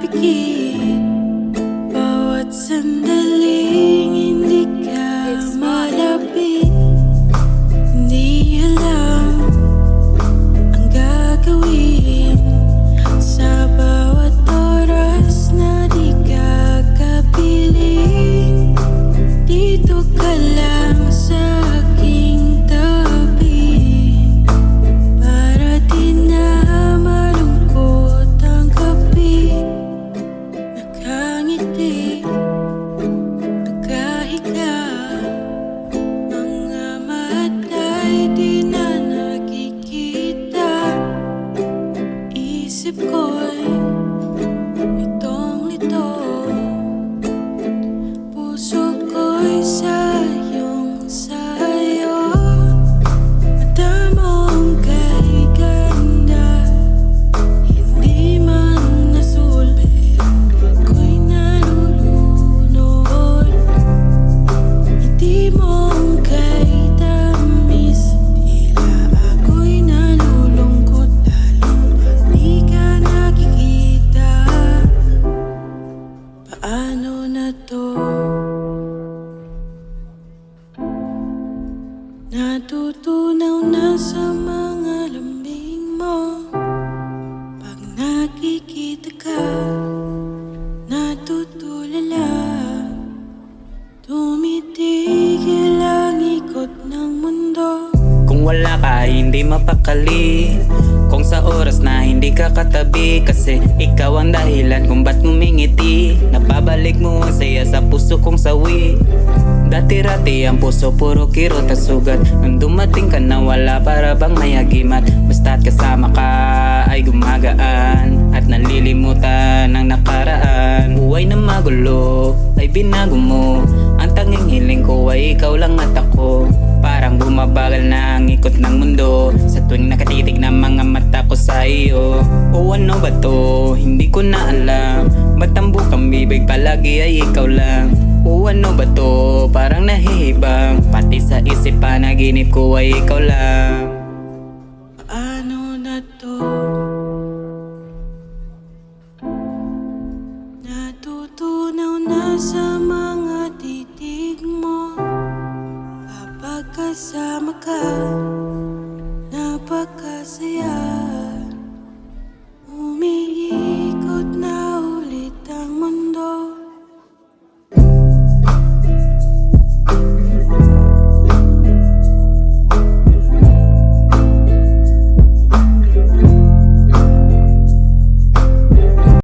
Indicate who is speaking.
Speaker 1: pikit. Bawat sandaling hindi ka malapit. Hindi alam ang gagawin sa bawat oras na di ka kapiling. Dito ka lang sa aking tabi, para di na malungkot ang gabi. Nakangiti, nakahiga, mga mata'y di na nakikita. Isip ko'y litong-lito, puso ko'y sayong sayo. Mata mong kay ganda, hindi man nasul, pero ako'y nalulunod. Hindi mong kay tamis, tila ako'y nalulungkot, lalo pag di ka nakikita. Paano na to? Natutunaw na sa mga lambing mo. Pag nakikita ka, natutulala. Tumitigil ang ikot ng mundo.
Speaker 2: Kung wala ka hindi mapakali, kung sa oras na hindi ka katabi, kasi ikaw ang dahilan kung ba't ngumingiti. Napabalik mo ang saya sa puso kong sawi. Dati-rati ang puso puro kirot at sugat. Nung dumating ka na wala, para bang may agimat. Basta't kasama ka ay gumagaan at nalilimutan ang nakaraan. Buhay na magulo ay binago mo, ang tanging hiling ko ay ikaw lang at ako. Parang bumabagal na ang ikot ng mundo sa tuwing nakatitig na mga mata ko sa iyo. O ano ba to? Hindi ko na alam. Ba't ang bukang bibig palagi ay ikaw lang? O ano ba to? Parang nahihibang, pati sa isip panaginip ko ay ikaw lang.